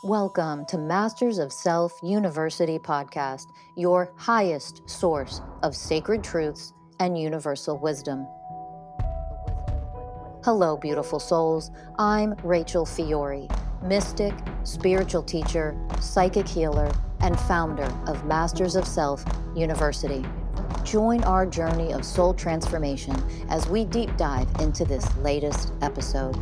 Welcome to Masters of Self University podcast, your highest source of sacred truths and universal wisdom. Hello, beautiful souls. I'm Rachel Fiori, mystic, spiritual teacher, psychic healer, and founder of Masters of Self University. Join our journey of soul transformation as we deep dive into this latest episode.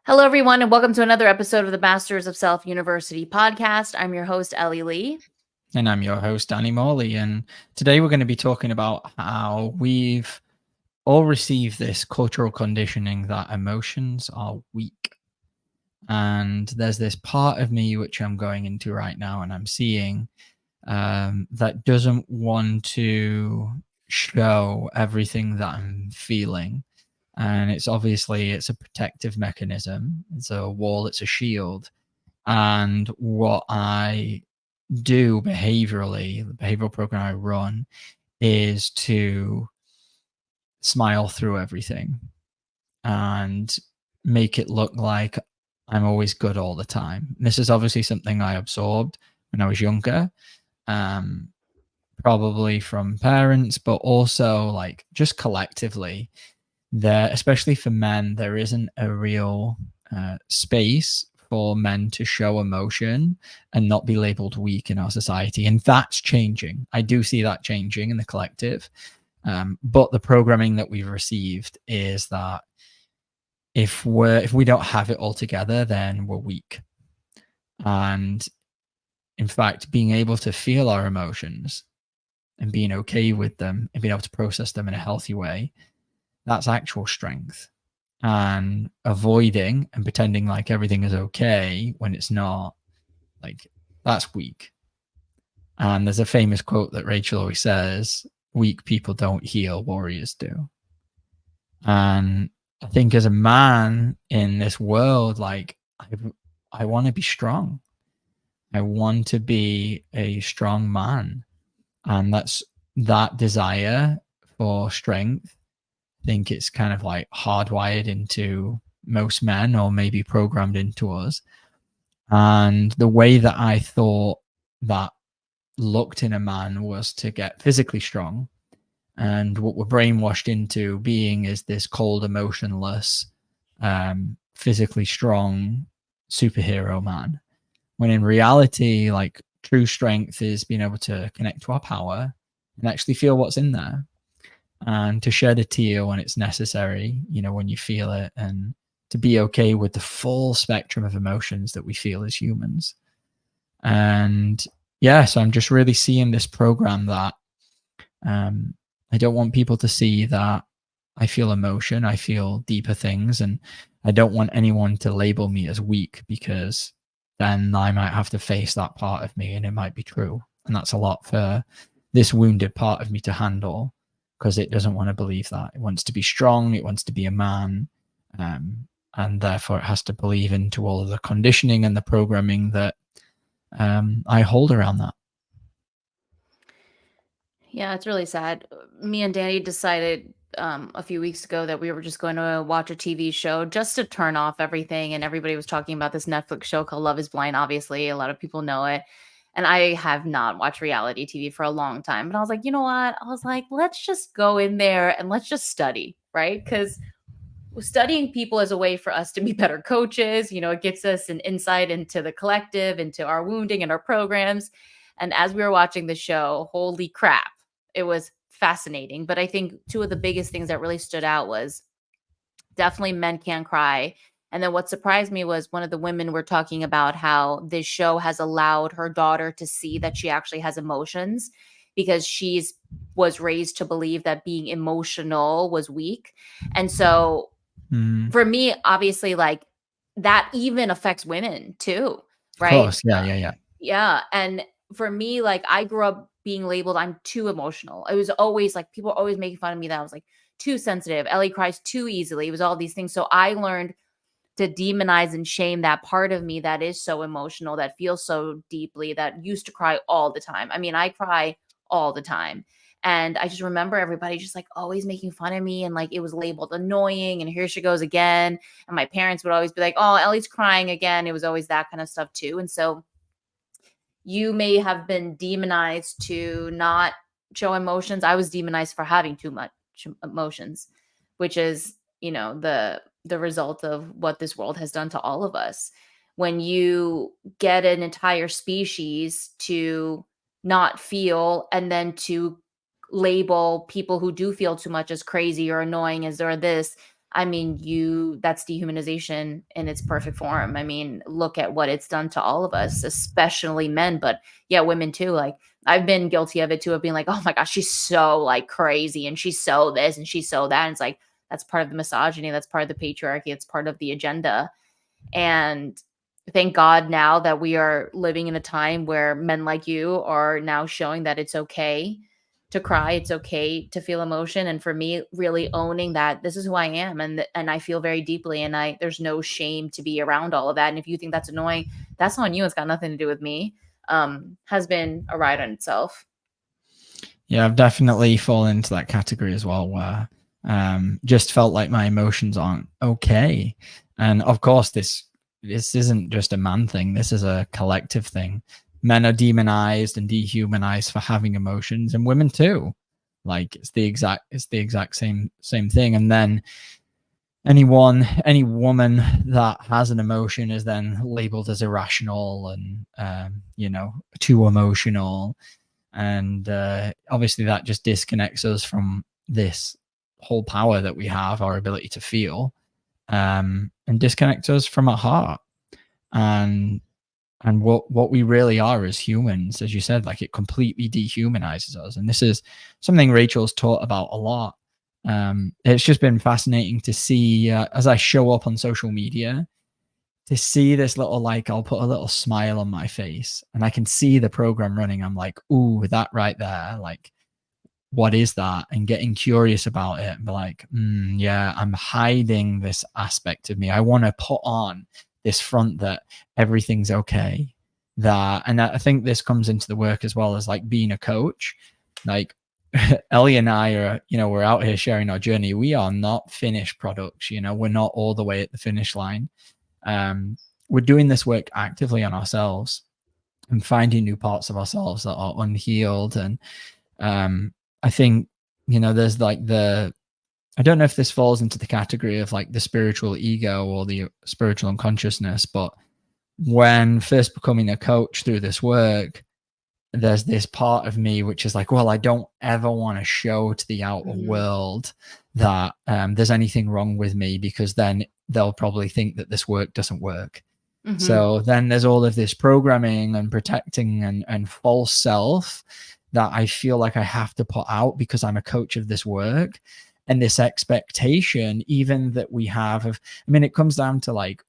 Hello, everyone, and welcome to another episode of the Masters of Self University podcast. I'm your host, Ellie Lee. And I'm your host, Morley. And today we're going to be talking about how we've all received this cultural conditioning that emotions are weak. And there's this part of me which I'm going into right now, and I'm seeing that doesn't want to show everything that I'm feeling. And it's a protective mechanism. It's a wall, it's a shield. And what I do behaviorally, the behavioral program I run, is to smile through everything and make it look like I'm always good all the time. This is obviously something I absorbed when I was younger, probably from parents, but also like just collectively. There, especially for men, there isn't a real space for men to show emotion and not be labeled weak in our society. And that's changing. I do see that changing in the collective. But the programming that we've received is that if we don't have it all together, then we're weak. And in fact, being able to feel our emotions and being okay with them and being able to process them in a healthy way, that's actual strength. And avoiding and pretending like everything is okay when it's not, like, that's weak. And there's a famous quote that Rachel always says, weak people don't heal, warriors do. And I think as a man in this world, like, I want to be strong. I want to be a strong man. And that's that desire for strength. I think it's kind of like hardwired into most men, or maybe programmed into us. And the way that I thought that looked in a man was to get physically strong. And what we're brainwashed into being is this cold, emotionless, physically strong superhero man. When in reality, like, true strength is being able to connect to our power and actually feel what's in there. And to shed a tear when it's necessary, when you feel it, and to be okay with the full spectrum of emotions that we feel as humans. And yeah, so I'm just really seeing this program that I don't want people to see that I feel emotion, I feel deeper things, and I don't want anyone to label me as weak, because then I might have to face that part of me, and it might be true. And that's a lot for this wounded part of me to handle, because it doesn't want to believe that. It wants to be strong, it wants to be a man, and therefore it has to believe into all of the conditioning and the programming that I hold around that. Yeah, it's really sad. Me and Danny decided a few weeks ago that we were just going to watch a TV show just to turn off everything. And everybody was talking about this Netflix show called Love is Blind. Obviously, a lot of people know it. And I have not watched reality TV for a long time. But I was like, you know what? I was like, let's just go in there and let's just study, right? Because studying people is a way for us to be better coaches. It gives us an insight into the collective, into our wounding and our programs. And as we were watching the show, holy crap, it was fascinating. But I think two of the biggest things that really stood out was definitely men can cry. And then what surprised me was one of the women were talking about how this show has allowed her daughter to see that she actually has emotions, because she's was raised to believe that being emotional was weak. And so for me, obviously, like, that even affects women too, right? Of course, yeah. Yeah. And for me, like, I grew up being labeled I'm too emotional. It was always like people were always making fun of me that I was like too sensitive. Ellie cries too easily. It was all these things. So I learned to demonize and shame that part of me that is so emotional, that feels so deeply, that used to cry all the time. I mean, I cry all the time. And I just remember everybody just like always making fun of me, and like it was labeled annoying, and here she goes again. And my parents would always be like, oh, Ellie's crying again. It was always that kind of stuff too. And so you may have been demonized to not show emotions. I was demonized for having too much emotions, which is, the result of what this world has done to all of us. When you get an entire species to not feel, and then to label people who do feel too much as crazy or annoying as or this, I mean, that's dehumanization in its perfect form. I mean, look at what it's done to all of us, especially men, but yeah, women too. Like, I've been guilty of it too, of being like, oh my gosh, she's so like crazy, and she's so this and she's so that. And it's like, that's part of the misogyny, that's part of the patriarchy, it's part of the agenda. And thank God now that we are living in a time where men like you are now showing that it's okay to cry, it's okay to feel emotion. And for me, really owning that this is who I am, and I feel very deeply, and there's no shame to be around all of that. And if you think that's annoying, that's on you. It's got nothing to do with me. Has been a ride on itself. Yeah, I've definitely fallen into that category as well, where just felt like my emotions aren't okay. And of course, this isn't just a man thing. This is a collective thing. Men are demonized and dehumanized for having emotions, and women too. Like it's the exact same thing. And then any woman that has an emotion is then labeled as irrational and too emotional. And obviously that just disconnects us from this whole power that we have, our ability to feel, and disconnects us from our heart and what we really are as humans. As you said, like, it completely dehumanizes us. And this is something Rachel's taught about a lot. It's just been fascinating to see as I show up on social media, to see this little, like, I'll put a little smile on my face and I can see the program running. I'm like, ooh, that right there, like, what is that? And getting curious about it and be like, yeah, I'm hiding this aspect of me. I want to put on this front that everything's okay. And I think this comes into the work as well as like being a coach. Like Ellie and I are, we're out here sharing our journey. We are not finished products. We're not all the way at the finish line. We're doing this work actively on ourselves and finding new parts of ourselves that are unhealed. And I think, there's like I don't know if this falls into the category of like the spiritual ego or the spiritual unconsciousness, but when first becoming a coach through this work, there's this part of me which is like, well, I don't ever want to show to the outer world that there's anything wrong with me, because then they'll probably think that this work doesn't work. So then there's all of this programming and protecting and false self that I feel like I have to put out because I'm a coach of this work. And this expectation, even that we have of, it comes down to like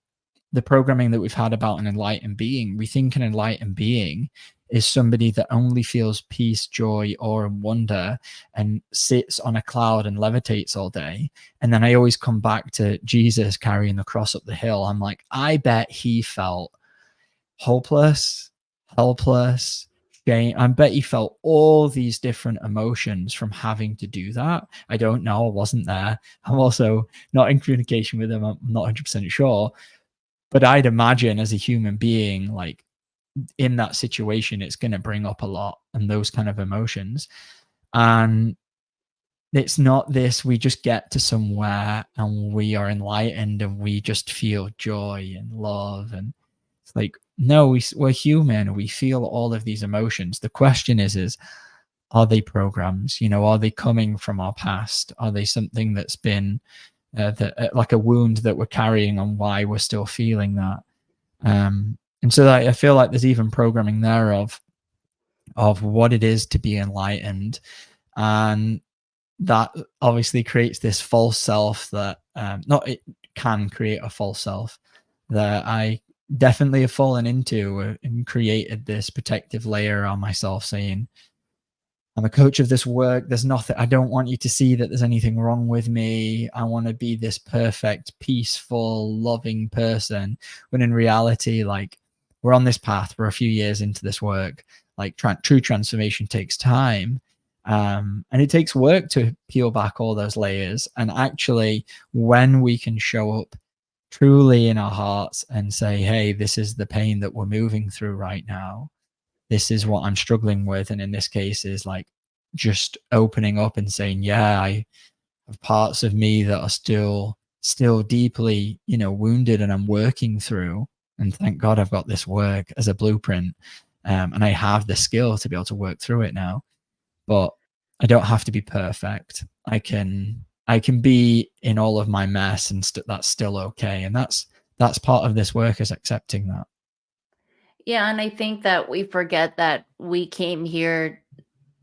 the programming that we've had about an enlightened being. We think an enlightened being is somebody that only feels peace, joy, awe, and wonder, and sits on a cloud and levitates all day. And then I always come back to Jesus carrying the cross up the hill. I'm like, I bet he felt hopeless, helpless, shame. I bet he felt all these different emotions from having to do that. I don't know. I wasn't there. I'm also not in communication with him. I'm not 100% sure. But I'd imagine as a human being, like, in that situation, it's going to bring up a lot and those kind of emotions. And it's not this, we just get to somewhere and we are enlightened and we just feel joy and love. And it's like, no, we're human. We feel all of these emotions. The question is are they programs? Are they coming from our past? Are they something that's been like a wound that we're carrying on why we're still feeling that? And so I feel like there's even programming there of what it is to be enlightened. And that obviously creates this false self that it can create a false self that I definitely have fallen into and created this protective layer on myself, saying, I'm a coach of this work. There's nothing, I don't want you to see that there's anything wrong with me. I want to be this perfect, peaceful, loving person. When in reality, like, we're on this path, we're a few years into this work. Like, true transformation takes time. And it takes work to peel back all those layers. And actually, when we can show up truly in our hearts and say, hey, this is the pain that we're moving through right now, this is what I'm struggling with, and in this case is like just opening up and saying, yeah, I have parts of me that are still deeply, wounded, and I'm working through, and thank God I've got this work as a blueprint, and I have the skill to be able to work through it now. But I don't have to be perfect. I can be in all of my mess, and that's still okay. And that's part of this work, is accepting that. Yeah, and I think that we forget that we came here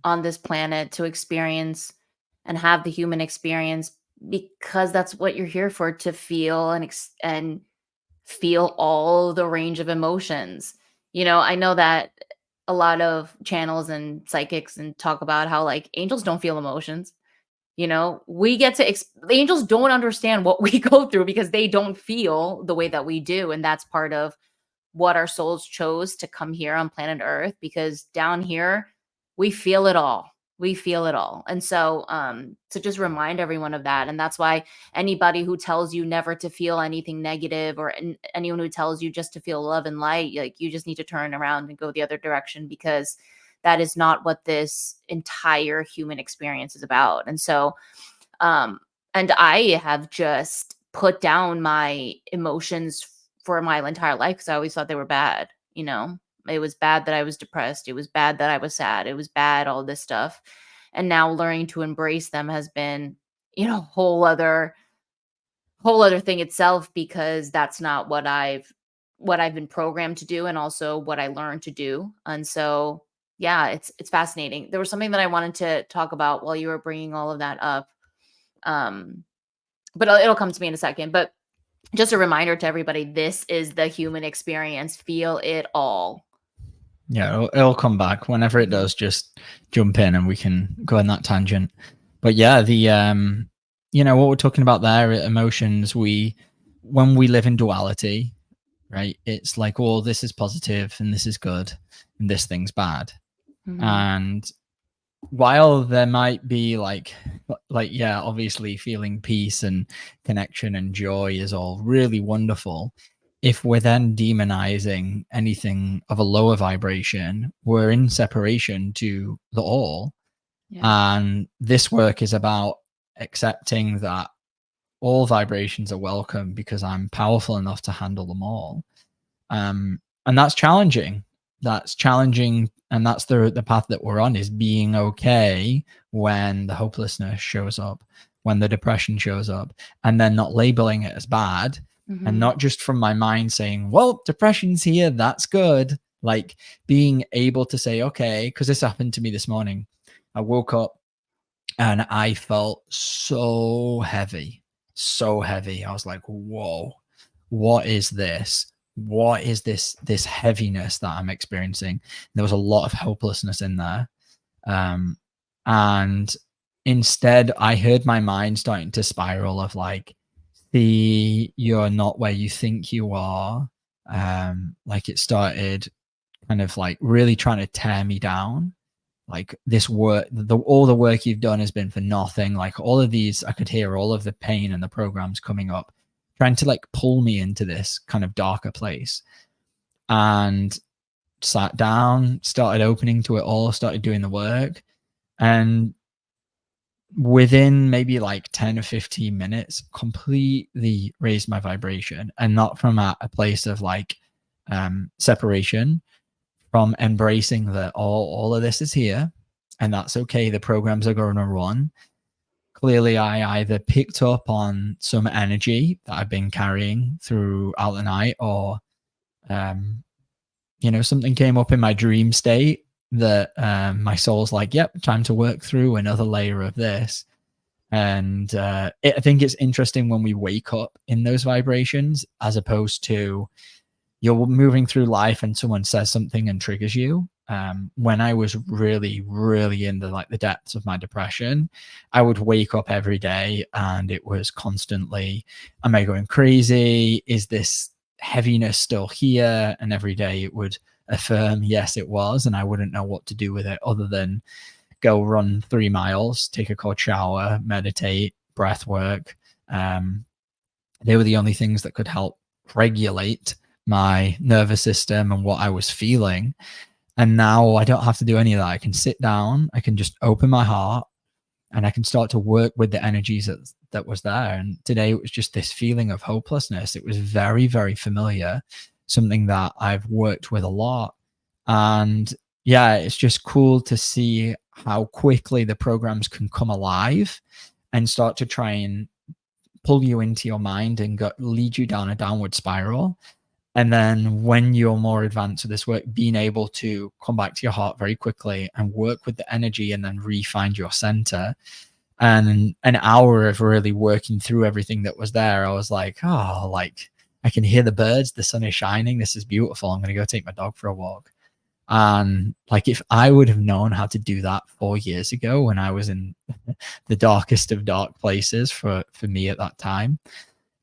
on this planet to experience and have the human experience because that's what you're here for, to feel and feel all the range of emotions. I know that a lot of channels and psychics and talk about how like angels don't feel emotions. We get to the angels don't understand what we go through because they don't feel the way that we do, and that's part of what our souls chose to come here on planet Earth, because down here we feel it all. We feel it all. And so to just remind everyone of that. And that's why anybody who tells you never to feel anything negative, or anyone who tells you just to feel love and light, like, you just need to turn around and go the other direction, because that is not what this entire human experience is about. And so and I have just put down my emotions for my entire life because I always thought they were bad. It was bad that I was depressed. It was bad that I was sad. It was bad, all this stuff. And now learning to embrace them has been, whole other thing itself, because that's not what I've been programmed to do, and also what I learned to do. And so, yeah, it's fascinating. There was something that I wanted to talk about while you were bringing all of that up. But it'll come to me in a second. But just a reminder to everybody, this is the human experience. Feel it all. Yeah, it'll come back. Whenever it does, just jump in and we can go on that tangent. But yeah, the what we're talking about there, emotions, when we live in duality, right? It's like, oh, this is positive and this is good and this thing's bad. Mhm. And while there might be like yeah, obviously feeling peace and connection and joy is all really wonderful, if we're then demonizing anything of a lower vibration, we're in separation to the all. Yeah. And this work is about accepting that all vibrations are welcome, because I'm powerful enough to handle them all. And that's challenging. And that's the path that we're on, is being okay when the hopelessness shows up, when the depression shows up, and then not labeling it as bad. Mhm. And not just from my mind saying, well, depression's here, that's good. Like, being able to say, okay, because this happened to me this morning. I woke up and I felt so heavy. I was like, whoa, what is this? What is this heaviness that I'm experiencing? There was a lot of hopelessness in there. And instead I heard my mind starting to spiral of like, see, you're not where you think you are. Like, it started kind of like really trying to tear me down. Like, this work, all the work you've done has been for nothing. Like, all of these, I could hear all of the pain and the programs coming up, trying to like pull me into this kind of darker place. And sat down, started opening to it all, started doing the work. And within maybe like 10 or 15 minutes, completely raised my vibration, and not from a place of like separation, from embracing that all of this is here and that's okay. The programs are going to run. Clearly, I either picked up on some energy that I've been carrying throughout the night, or something came up in my dream state that my soul's like, yep, time to work through another layer of this. And I think it's interesting when we wake up in those vibrations, as opposed to you're moving through life and someone says something and triggers you. When I was really, really in the depths of my depression, I would wake up every day and it was constantly, am I going crazy? Is this heaviness still here? And every day it would affirm, yes, it was. And I wouldn't know what to do with it other than go run 3 miles, take a cold shower, meditate, breath work. They were the only things that could help regulate my nervous system and what I was feeling. And now I don't have to do any of that. I can sit down, I can just open my heart, and I can start to work with the energies that was there. And today it was just this feeling of hopelessness. It was very, very familiar, something that I've worked with a lot. And yeah, it's just cool to see how quickly the programs can come alive and start to try and pull you into your mind and lead you down a downward spiral. And then when you're more advanced with this work, being able to come back to your heart very quickly and work with the energy and then re-find your center. And an hour of really working through everything that was there, I was like, oh, like I can hear the birds, the sun is shining, this is beautiful. I'm going to go take my dog for a walk. And like, if I would have known how to do that 4 years ago when I was in the darkest of dark places for me at that time,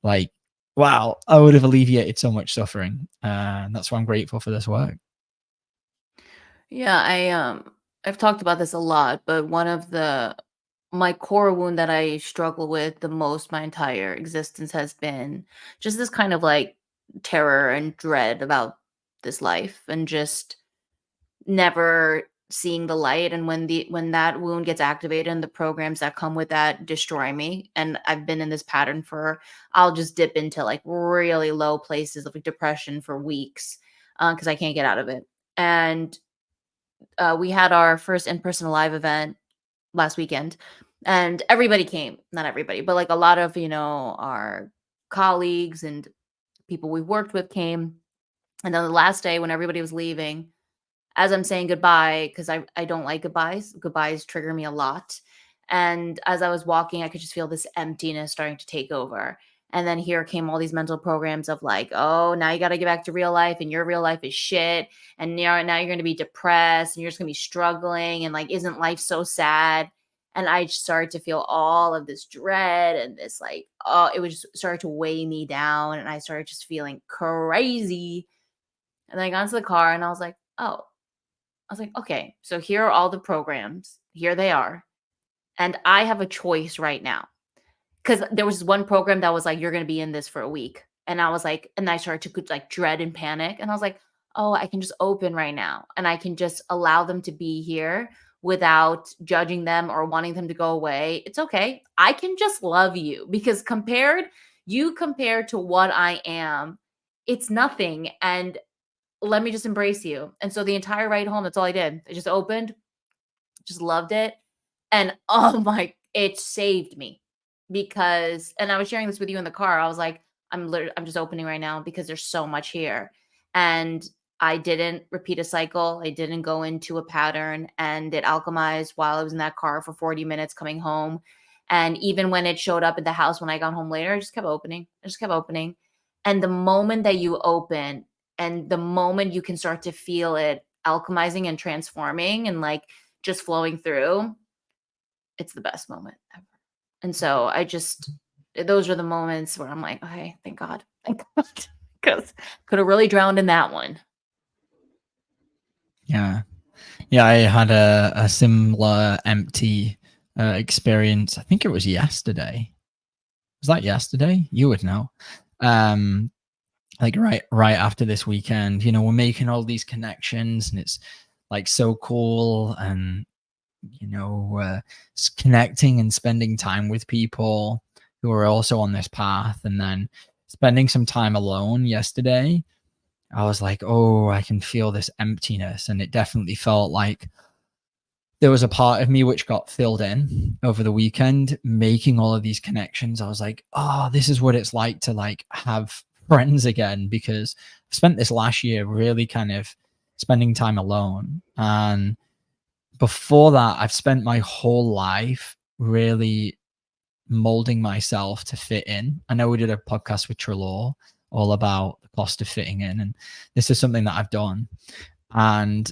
like, wow, I would have alleviated so much suffering. And that's why I'm grateful for this work. Yeah, I've talked about this a lot, but one of my core wound that I struggle with the most my entire existence has been just this kind of like terror and dread about this life and just never seeing the light. And when that wound gets activated and the programs that come with that destroy me, and I've been in this pattern for, I'll just dip into like really low places of like depression for weeks because I can't get out of it. And we had our first in-person live event last weekend, and everybody came. Not everybody, but like a lot of our colleagues and people we worked with came. And then the last day when everybody was leaving, as I'm saying goodbye, because I don't like goodbyes. Goodbyes trigger me a lot. And as I was walking, I could just feel this emptiness starting to take over. And then here came all these mental programs of like, oh, now you got to get back to real life, and your real life is shit. And now you're going to be depressed, and you're just going to be struggling. And like, isn't life so sad? And I just started to feel all of this dread and this like, oh, it was just started to weigh me down. And I started just feeling crazy. And then I got into the car and I was like, oh, okay, so here are all the programs. Here they are. And I have a choice right now. Because there was one program that was like, you're going to be in this for a week. And I was like, and I started to like dread and panic. And I was like, oh, I can just open right now. And I can just allow them to be here without judging them or wanting them to go away. It's okay. I can just love you because compared to what I am, it's nothing. And let me just embrace you. And so the entire ride home, that's all I did. I just opened, just loved it. And oh my, it saved me because, and I was sharing this with you in the car. I was like, I'm just opening right now because there's so much here. And I didn't repeat a cycle. I didn't go into a pattern, and it alchemized while I was in that car for 40 minutes coming home. And even when it showed up at the house when I got home later, I just kept opening. And the moment that you open, and the moment you can start to feel it alchemizing and transforming and like just flowing through, it's the best moment ever. And so those are the moments where I'm like, okay, thank God. Because could have really drowned in that one. Yeah. I had a similar empty experience. I think it was yesterday. Was that yesterday? You would know. Like right after this weekend, we're making all these connections, and it's like so cool, and connecting and spending time with people who are also on this path. And then spending some time alone yesterday, I was like, oh, I can feel this emptiness. And it definitely felt like there was a part of me which got filled in over the weekend, making all of these connections. I was like, oh, this is what it's like to like have friends again, because I've spent this last year really kind of spending time alone. And before that, I've spent my whole life really molding myself to fit in. I know we did a podcast with Trelaw all about the cost of fitting in, and this is something that I've done. And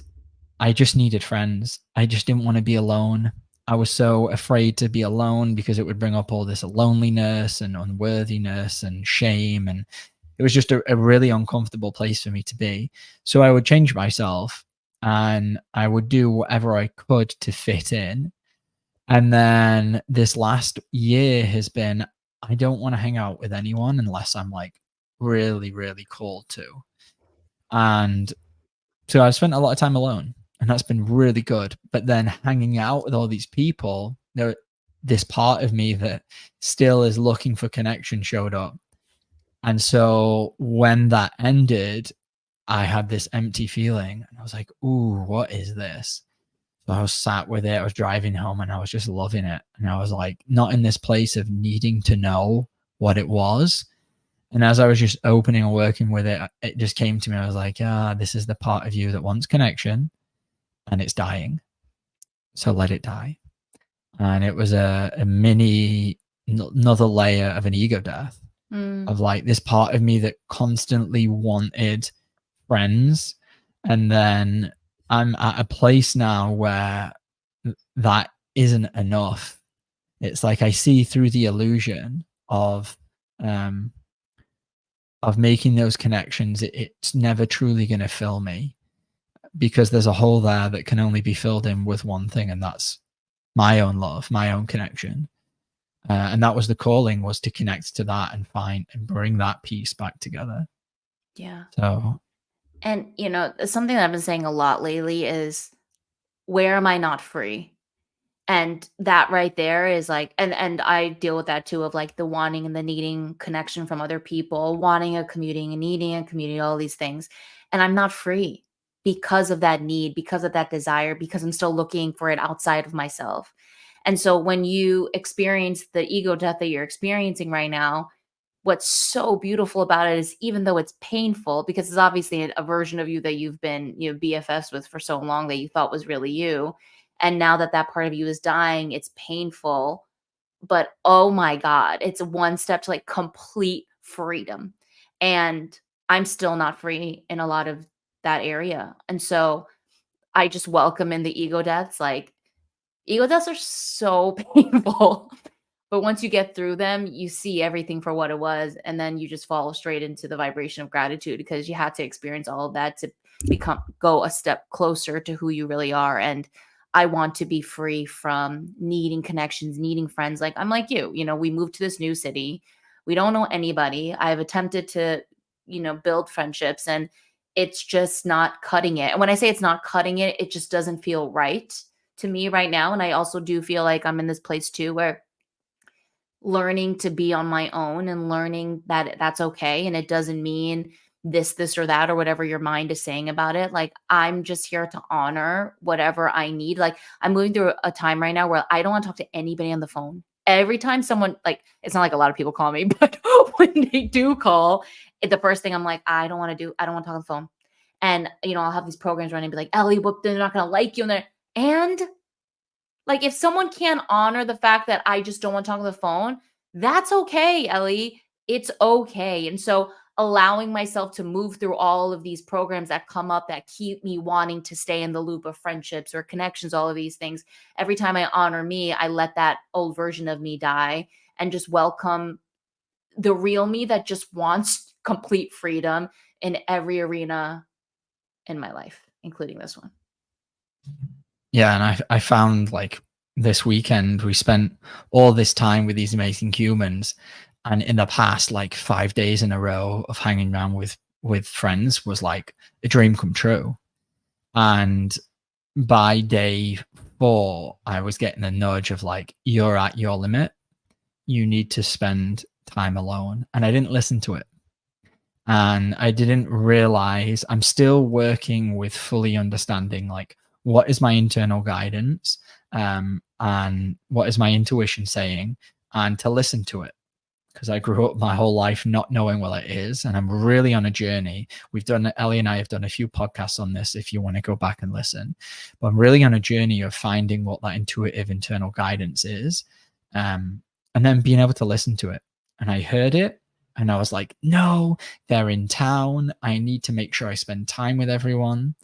I just needed friends. I just didn't want to be alone. I was so afraid to be alone because it would bring up all this loneliness and unworthiness and shame. And it was just a really uncomfortable place for me to be. So I would change myself and I would do whatever I could to fit in. And then this last year has been, I don't want to hang out with anyone unless I'm like really, really called to. And so I've spent a lot of time alone, and that's been really good. But then hanging out with all these people, this part of me that still is looking for connection showed up. And so when that ended, I had this empty feeling, and I was like, ooh, what is this? So I was sat with it. I was driving home, and I was just loving it. And I was like, not in this place of needing to know what it was. And as I was just opening and working with it, it just came to me. I was like, this is the part of you that wants connection, and it's dying. So let it die. And it was a mini, another layer of an ego death of like this part of me that constantly wanted friends. And then I'm at a place now where that isn't enough. It's like I see through the illusion of making those connections. It's never truly going to fill me, because there's a hole there that can only be filled in with one thing, and that's my own love, my own connection. And that was the calling, was to connect to that and find and bring that piece back together. Yeah. So, and something that I've been saying a lot lately is, where am I not free? And that right there is like, and I deal with that too, of like the wanting and the needing connection from other people, wanting a commuting and needing a community, all these things. And I'm not free because of that need, because of that desire, because I'm still looking for it outside of myself. And so when you experience the ego death that you're experiencing right now, what's so beautiful about it is, even though it's painful, because it's obviously a version of you that you've been, BFFs with for so long that you thought was really you. And now that that part of you is dying, it's painful, but oh my God, it's one step to like complete freedom. And I'm still not free in a lot of that area. And so I just welcome in the ego deaths. Like, ego deaths are so painful. But once you get through them, you see everything for what it was. And then you just fall straight into the vibration of gratitude, because you had to experience all of that to go a step closer to who you really are. And I want to be free from needing connections, needing friends. Like, I'm like you, we moved to this new city. We don't know anybody. I've attempted to, build friendships, and it's just not cutting it. And when I say it's not cutting it, it just doesn't feel right to me right now. And I also do feel like I'm in this place too, where learning to be on my own and learning that that's okay. And it doesn't mean this, or that, or whatever your mind is saying about it. Like, I'm just here to honor whatever I need. Like, I'm moving through a time right now where I don't want to talk to anybody on the phone. Every time someone, like, it's not like a lot of people call me, but when they do call, the first thing I'm like, I don't want to talk on the phone. And, I'll have these programs running and be like, Ellie, whoop, they're not going to like you. And like, if someone can't honor the fact that I just don't want to talk on the phone, that's okay, Ellie. It's okay. And so allowing myself to move through all of these programs that come up that keep me wanting to stay in the loop of friendships or connections, all of these things. Every time I honor me, I let that old version of me die and just welcome the real me that just wants complete freedom in every arena in my life, including this one. yeah. And I found, like, this weekend we spent all this time with these amazing humans, and in the past, like 5 days in a row of hanging around with friends was like a dream come true. And by day 4, I was getting a nudge of like, you're at your limit, you need to spend time alone. And I didn't listen to it, and I didn't realize I'm still working with fully understanding, like, what is my internal guidance, and what is my intuition saying, and to listen to it, because I grew up my whole life not knowing what it is. And I'm really on a journey. Ellie and I have done a few podcasts on this if you want to go back and listen. But I'm really on a journey of finding what that intuitive internal guidance is, and then being able to listen to it. And I heard it, and I was like, no, they're in town. I need to make sure I spend time with everyone.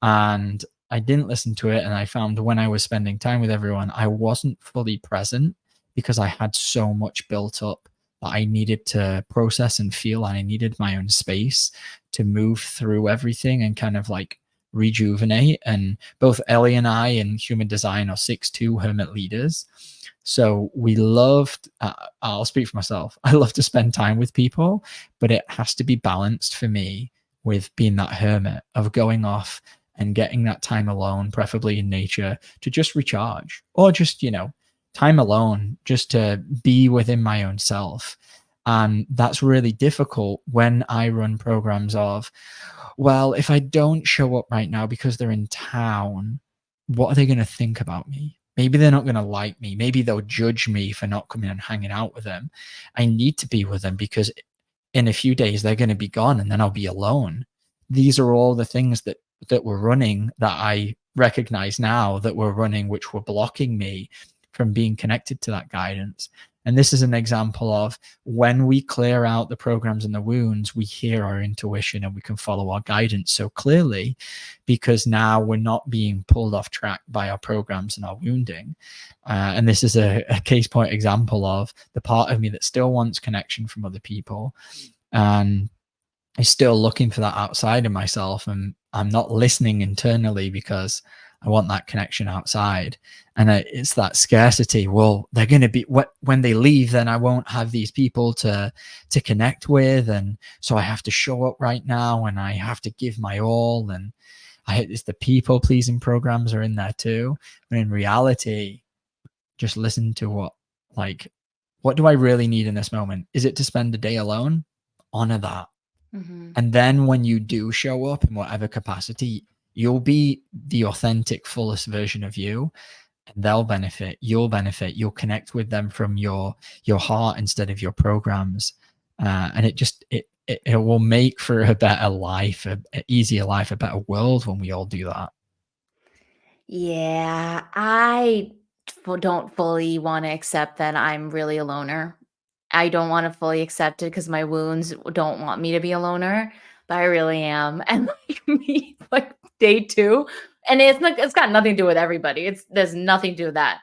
And I didn't listen to it. And I found when I was spending time with everyone, I wasn't fully present, because I had so much built up that I needed to process and feel. And I needed my own space to move through everything and kind of like rejuvenate. And both Ellie and I in human design are 6'2" hermit leaders. So we loved, I'll speak for myself. I love to spend time with people, but it has to be balanced for me with being that hermit of going off and getting that time alone, preferably in nature, to just recharge, or just, time alone, just to be within my own self. And that's really difficult when I run programs of, well, if I don't show up right now because they're in town, what are they going to think about me? Maybe they're not going to like me. Maybe they'll judge me for not coming and hanging out with them. I need to be with them because in a few days they're going to be gone and then I'll be alone. These are all the things that were running that I recognize now that were running, which were blocking me from being connected to that guidance. And this is an example of when we clear out the programs and the wounds, we hear our intuition and we can follow our guidance so clearly, because now we're not being pulled off track by our programs and our wounding. And this is a case point example of the part of me that still wants connection from other people and is still looking for that outside of myself. And I'm not listening internally because I want that connection outside. And it's that scarcity. Well, they're going to be, when they leave, then I won't have these people to connect with. And so I have to show up right now and I have to give my all. And it's the people pleasing programs are in there too. But in reality, just listen to what do I really need in this moment? Is it to spend a day alone? Honor that. Mm-hmm. And then when you do show up in whatever capacity, you'll be the authentic, fullest version of you, and they'll benefit. You'll benefit. You'll connect with them from your heart instead of your programs, and it will make for a better life, an easier life, a better world when we all do that. Yeah, I don't fully want to accept that I'm really a loner. I don't want to fully accept it because my wounds don't want me to be a loner, but I really am. And like day 2, and it's got nothing to do with everybody. There's nothing to do with that.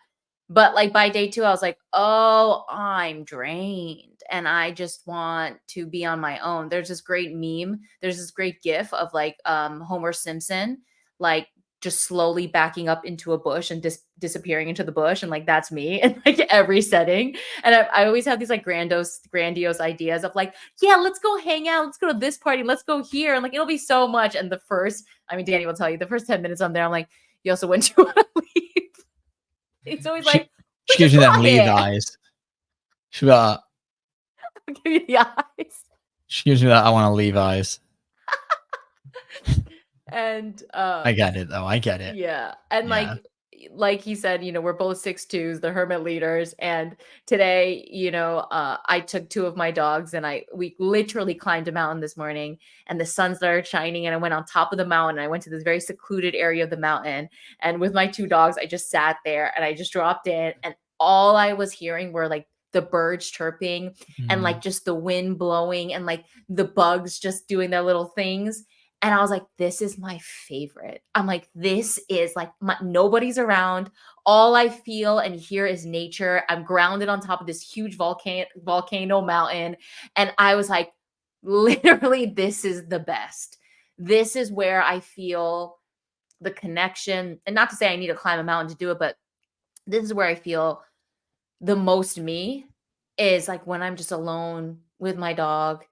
But like by day 2, I was like, oh, I'm drained and I just want to be on my own. There's this great meme. There's this great gif of like Homer Simpson, like just slowly backing up into a bush and disappearing into the bush. And like, that's me in like every setting. And I always have these like grandiose ideas of like, yeah, let's go hang out. Let's go to this party. Let's go here. And like, it'll be so much. And Danny will tell you the first 10 minutes I'm there, I'm like, you also went to want to leave. He's always like, she gives you them leave eyes. She's got, I'll give you the eyes. She gives me that I want to leave eyes. And I get it though. I get it. Yeah. And like he said, we're both 6'2s, the hermit leaders. And today, I took 2 of my dogs and we literally climbed a mountain this morning and the sun started shining and I went on top of the mountain. I went to this very secluded area of the mountain. And with my 2 dogs, I just sat there and I just dropped in and all I was hearing were like the birds chirping and like just the wind blowing and like the bugs just doing their little things. And I was like, this is my favorite. I'm like, this is like, nobody's around. All I feel and hear is nature. I'm grounded on top of this huge volcano mountain. And I was like, literally, this is the best. This is where I feel the connection. And not to say I need to climb a mountain to do it, but this is where I feel the most me is like when I'm just alone with my dog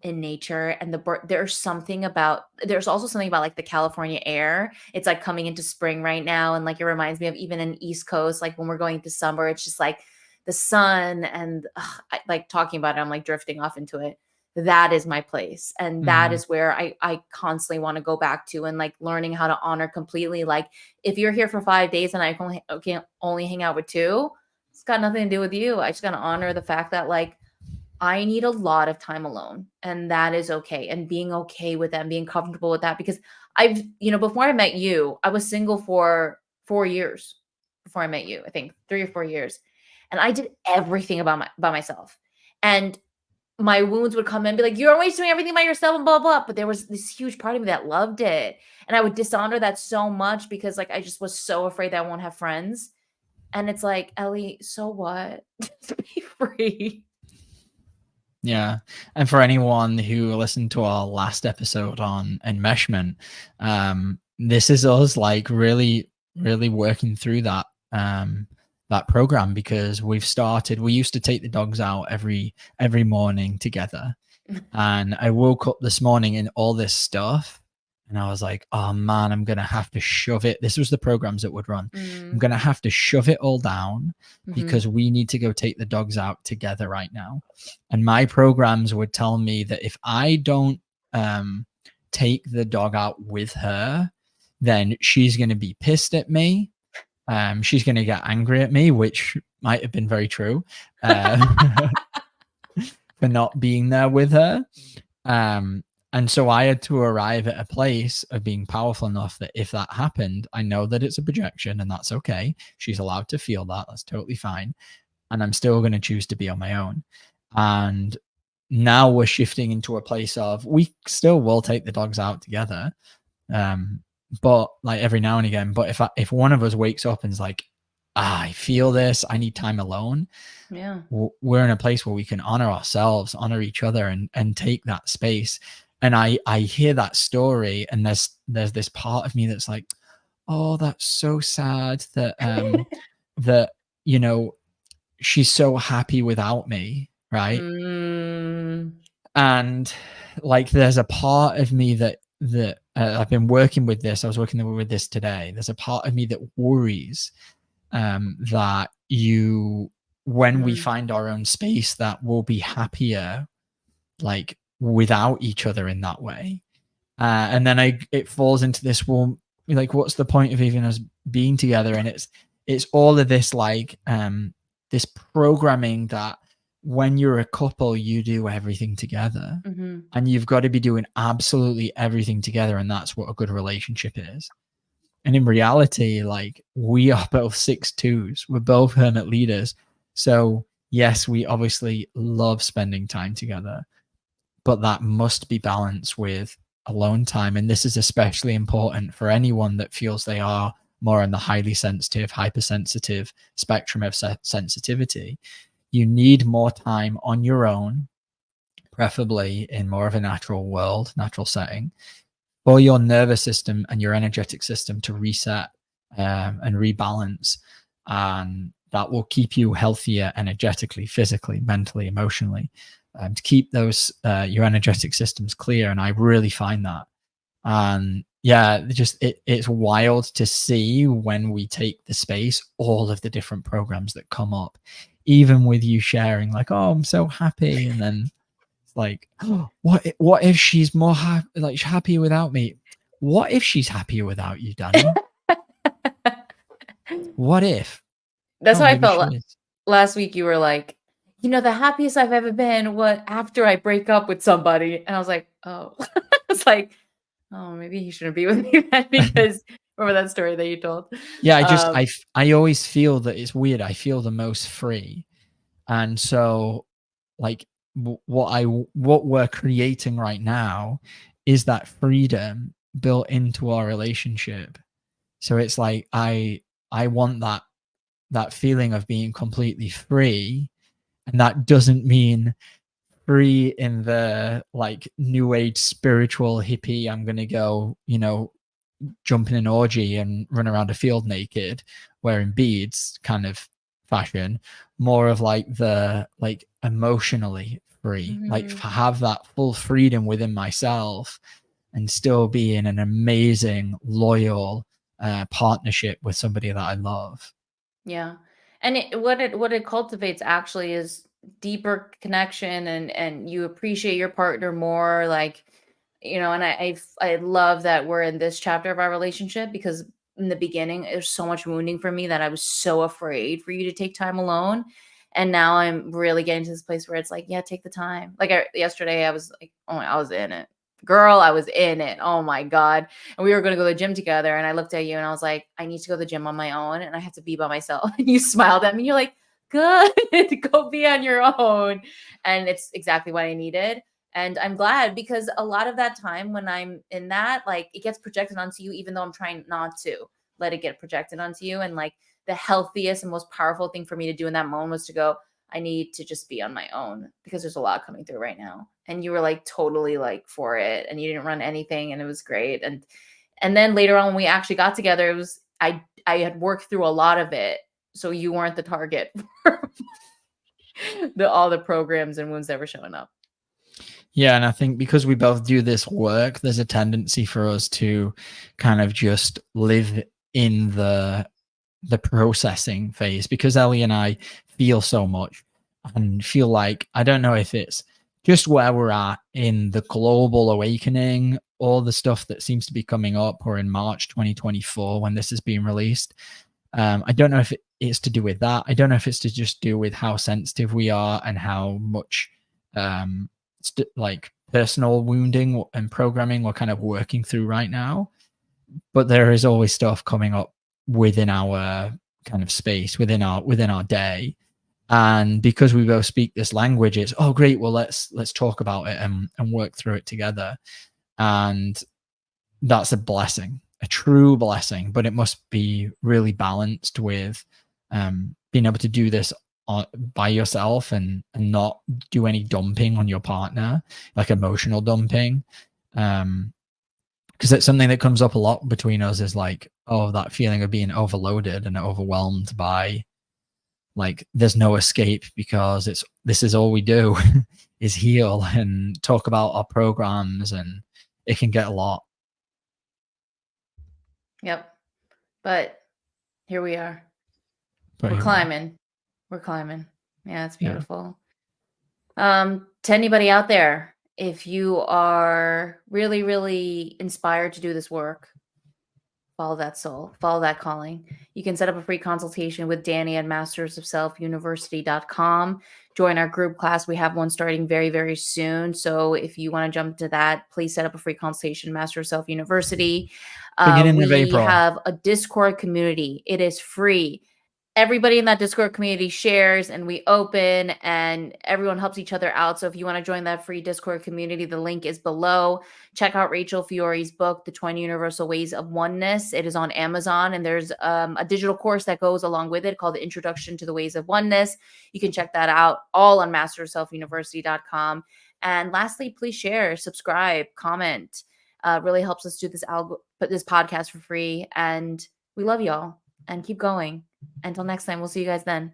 in nature and there's also something about like the California air. It's like coming into spring right now. And like, it reminds me of even in East Coast, like when we're going to summer, it's just like the sun and I like talking about it. I'm like drifting off into it. That is my place. And that is where I constantly want to go back to and like learning how to honor completely. Like if you're here for 5 days and I can only hang out with 2, it's got nothing to do with you. I just got to honor the fact that like, I need a lot of time alone and that is okay. And being okay with that, and being comfortable with that, because before I met you, I was single for 4 years before I met you, I think 3 or 4 years. And I did everything by myself. And my wounds would come in and be like, you're always doing everything by yourself and blah, blah. But there was this huge part of me that loved it. And I would dishonor that so much because like, I just was so afraid that I won't have friends. And it's like, Ellie, so what? Just be free. Yeah. And for anyone who listened to our last episode on enmeshment, this is us like really, really working through that that program, because we used to take the dogs out every morning together. And I woke up this morning in all this stuff, and I was like, oh man, I'm gonna have to shove it. This was the programs that would run. I'm gonna have to shove it all down because we need to go take the dogs out together right now. And my programs would tell me that if I don't take the dog out with her, then she's gonna be pissed at me. She's gonna get angry at me, which might have been very true. For not being there with her. And so I had to arrive at a place of being powerful enough that if that happened, I know that it's a projection and that's okay. She's allowed to feel that. That's totally fine. And I'm still going to choose to be on my own. And now we're shifting into a place of we still will take the dogs out together. But like every now and again, but if one of us wakes up and is like, I feel this, I need time alone. Yeah. We're in a place where we can honor ourselves, honor each other, and take that space. And I hear that story, and there's this part of me that's like, oh, that's so sad that that she's so happy without me, right? And like there's a part of me that I've been working with this. I was working with this today. There's a part of me that worries that when we find our own space, that we'll be happier like without each other in that way. And then it falls into this, well, like what's the point of even us being together? And it's all of this like this programming that when you're a couple, you do everything together, and you've got to be doing absolutely everything together, and that's what a good relationship is. And in reality, like we are both 6'2s, we're both hermit leaders. So yes, we obviously love spending time together, but that must be balanced with alone time. And this is especially important for anyone that feels they are more on the highly sensitive, hypersensitive spectrum of sensitivity. You need more time on your own, preferably in more of a natural setting, for your nervous system and your energetic system to reset and rebalance. And that will keep you healthier energetically, physically, mentally, emotionally, to keep those your energetic systems clear. And I really find that. And yeah, it's wild to see when we take the space, all of the different programs that come up, even with you sharing like, oh, I'm so happy. And then it's like, oh, what if she's more happy without me? What if she's happier without you, Danny? What if? That's how I Maybe felt she is. last week. You were like, the happiest I've ever been after I break up with somebody. And I was like, oh, it's like, oh, maybe he shouldn't be with me then, because remember that story that you told? Yeah, I always feel that it's weird. I feel the most free. And so like what we're creating right now is that freedom built into our relationship. So it's like I want that feeling of being completely free. And that doesn't mean free in the like new age spiritual hippie, I'm gonna go jump in an orgy and run around a field naked wearing beads kind of fashion. More of like the like emotionally free, like have that full freedom within myself and still be in an amazing loyal partnership with somebody that I love. Yeah. And what it cultivates actually is deeper connection, and you appreciate your partner more, like, and I love that we're in this chapter of our relationship, because in the beginning it was so much wounding for me that I was so afraid for you to take time alone. And now I'm really getting to this place where it's like, yeah, take the time. Like yesterday I was like, oh, I was in it. Girl, I was in it. Oh my God. And we were going to go to the gym together. And I looked at you and I was like, I need to go to the gym on my own and I have to be by myself. And you smiled at me. You're like, good, go be on your own. And it's exactly what I needed. And I'm glad, because a lot of that time when I'm in that, like, it gets projected onto you, even though I'm trying not to let it get projected onto you. And like the healthiest and most powerful thing for me to do in that moment was to go, I need to just be on my own, because there's a lot coming through right now. And you were like totally like for it, and you didn't run anything, and it was great. And And then later on, when we actually got together, it was I had worked through a lot of it, so you weren't the target for all the programs and wounds that were showing up. Yeah, and I think because we both do this work, there's a tendency for us to kind of just live in the processing phase, because Ellie and I feel so much and feel like, I don't know if it's just where we're at in the global awakening, all the stuff that seems to be coming up, or in March 2024 when this is being released. I don't know if it's to do with that. I don't know if it's to just do with how sensitive we are and how much like personal wounding and programming we're kind of working through right now. But there is always stuff coming up within our kind of space, within our day. And because we both speak this language, it's, oh great, well let's talk about it and work through it together. And that's a blessing, a true blessing, but it must be really balanced with being able to do this by yourself and not do any dumping on your partner, like emotional dumping. Because it's something that comes up a lot between us, is like, oh, that feeling of being overloaded and overwhelmed by, like, there's no escape, because this is all we do is heal and talk about our programs, and it can get a lot. Yep. But here we are. But We're climbing. We're climbing. Yeah, it's Yeah. beautiful. To anybody out there, if you are really, really inspired to do this work, follow that soul, follow that calling. You can set up a free consultation with Danny at mastersofselfuniversity.com. Join our group class. We have one starting very, very soon. So if you want to jump into that, please set up a free consultation, Master of Self University. Beginning of We April. have a Discord community. It is free. Everybody in that Discord community shares, and we open, and everyone helps each other out. So if you want to join that free Discord community, the link is below. Check out Rachel Fiori's book, The 20 Universal Ways of Oneness. It is on Amazon, and there's a digital course that goes along with it called The Introduction to the Ways of Oneness. You can check that out all on masterselfuniversity.com. And lastly, please share, subscribe, comment. Really helps us do this podcast for free. And we love y'all, and keep going. Until next time, we'll see you guys then.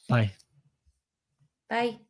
Bye. Bye.